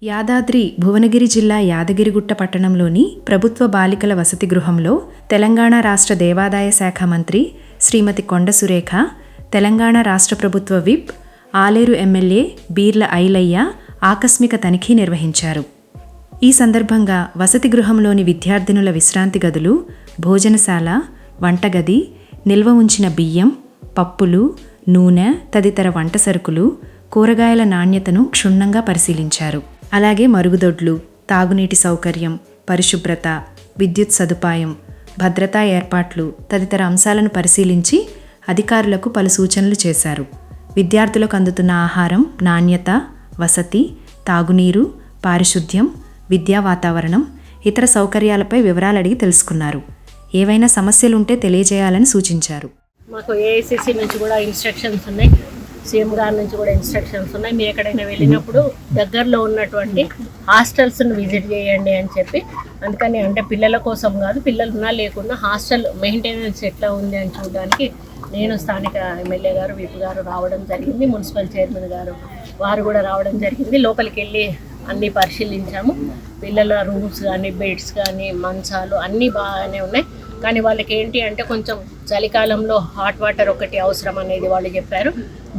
యాదాద్రి భువనగిరి జిల్లా యాదగిరిగుట్ట పట్టణంలోని ప్రభుత్వ బాలికల వసతి గృహంలో తెలంగాణ రాష్ట్ర దేవాదాయ శాఖ మంత్రి శ్రీమతి కొండ సురేఖ, తెలంగాణ రాష్ట్ర ప్రభుత్వ విప్, ఆలేరు ఎమ్మెల్యే బీర్ల ఐలయ్య ఆకస్మిక తనిఖీ నిర్వహించారు. ఈ సందర్భంగా వసతి గృహంలోని విద్యార్థినుల విశ్రాంతి గదులు, భోజనశాల, వంటగది, నిల్వ ఉంచిన బియ్యం, పప్పులు, నూనె తదితర వంట సరుకులు, కూరగాయల నాణ్యతను క్షుణ్ణంగా పరిశీలించారు. అలాగే మరుగుదొడ్లు, తాగునీటి సౌకర్యం, పరిశుభ్రత, విద్యుత్ సదుపాయం, భద్రతా ఏర్పాట్లు తదితర అంశాలను పరిశీలించి అధికారులకు పలు సూచనలు చేశారు. విద్యార్థులకు అందుతున్న ఆహారం, నాణ్యత, వసతి, తాగునీరు, పారిశుద్ధ్యం, విద్యా వాతావరణం, ఇతర సౌకర్యాలపై వివరాలు అడిగి తెలుసుకున్నారు. ఏవైనా సమస్యలుంటే తెలియజేయాలని సూచించారు. మాకు ఏఐసిసి నుంచి కూడా ఇన్స్ట్రక్షన్స్ ఉన్నాయి, సీఎం గారి నుంచి కూడా ఇన్స్ట్రక్షన్స్ ఉన్నాయి. మీరు ఎక్కడైనా వెళ్ళినప్పుడు దగ్గరలో ఉన్నటువంటి హాస్టల్స్ను విజిట్ చేయండి అని చెప్పి. అందుకని అంటే పిల్లల కోసం కాదు, పిల్లలు ఉన్నా లేకున్నా హాస్టల్ మెయింటెనెన్స్ ఎట్లా ఉంది అని చూడడానికి నేను స్థానిక ఎమ్మెల్యే గారు, విప్ గారు రావడం జరిగింది. మున్సిపల్ చైర్మన్ గారు వారు కూడా రావడం జరిగింది. లోపలికి వెళ్ళి అన్నీ పరిశీలించాము. పిల్లల రూమ్స్ కానీ, బెడ్స్ కానీ, మంచాలు అన్నీ బాగానే ఉన్నాయి. కానీ వాళ్ళకి ఏంటి అంటే కొంచెం చలికాలంలో హాట్ వాటర్ ఒకటి అవసరం అనేది వాళ్ళు చెప్పారు.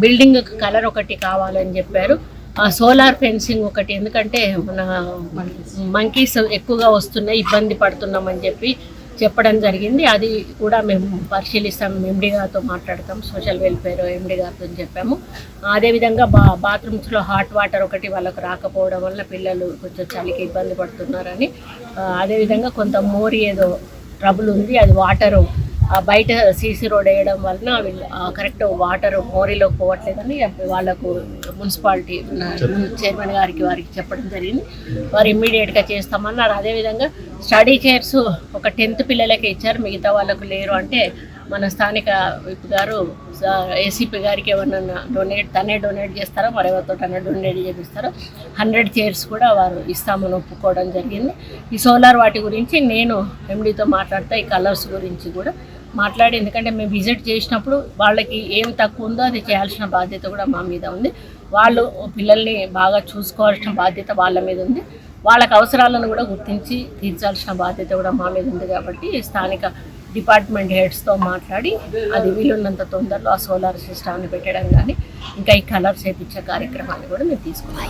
బిల్డింగ్ కలర్ ఒకటి కావాలని చెప్పారు. సోలార్ ఫెన్సింగ్ ఒకటి, ఎందుకంటే మన మంకీస్ ఎక్కువగా వస్తున్నాయి, ఇబ్బంది పడుతున్నామని చెప్పడం జరిగింది. అది కూడా మేము పరిశీలిస్తాం, ఎండి గారితో మాట్లాడతాం, సోషల్ వెల్ఫేర్ ఎండి గారితో చెప్పాము. అదేవిధంగా బాత్రూమ్స్లో హాట్ వాటర్ ఒకటి వాళ్ళకు రాకపోవడం వల్ల పిల్లలు కొంచెం చలికి ఇబ్బంది పడుతున్నారని, అదేవిధంగా కొంత మోరీ ఏదో ట్రబుల్ ఉంది, అది వాటరు బయట సీసీ రోడ్ వేయడం వలన కరెక్ట్ వాటర్ మోరీలోకి పోవట్లేదని వాళ్ళకు మున్సిపాలిటీ చైర్మన్ గారికి వారికి చెప్పడం జరిగింది. వారు ఇమ్మీడియట్గా చేస్తామన్నారు. అదేవిధంగా స్టడీ చైర్స్ ఒక 10th పిల్లలకే ఇచ్చారు, మిగతా వాళ్ళకు లేరు. అంటే మన స్థానిక విప్ గారు ఏసీపీ గారికి ఏమన్నా తనే డొనేట్ చేస్తారో, మరెవరితో తనే డొనేట్ చేపిస్తారో 100 చైర్స్ కూడా వారు ఇస్తామని ఒప్పుకోవడం జరిగింది. ఈ సోలార్ వాటి గురించి నేను ఎండీతో మాట్లాడతా, ఈ కలర్స్ గురించి కూడా మాట్లాడి, ఎందుకంటే మేము విజిట్ చేసినప్పుడు వాళ్ళకి ఏం తక్కువ ఉందో అది చేయాల్సిన బాధ్యత కూడా మా మీద ఉంది. వాళ్ళు పిల్లల్ని బాగా చూసుకోవాల్సిన బాధ్యత వాళ్ళ మీద ఉంది. వాళ్ళకి అవసరాలను కూడా గుర్తించి తీర్చాల్సిన బాధ్యత కూడా మా మీద ఉంది. కాబట్టి స్థానిక డిపార్ట్మెంట్ హెడ్స్తో మాట్లాడి అది వీలున్నంత తొందరలో ఆ సోలార్ సిస్టమ్ని పెట్టడం కానీ ఇంకా ఈ కలర్స్ వేయించే కార్యక్రమాన్ని కూడా మేము తీసుకున్నాం.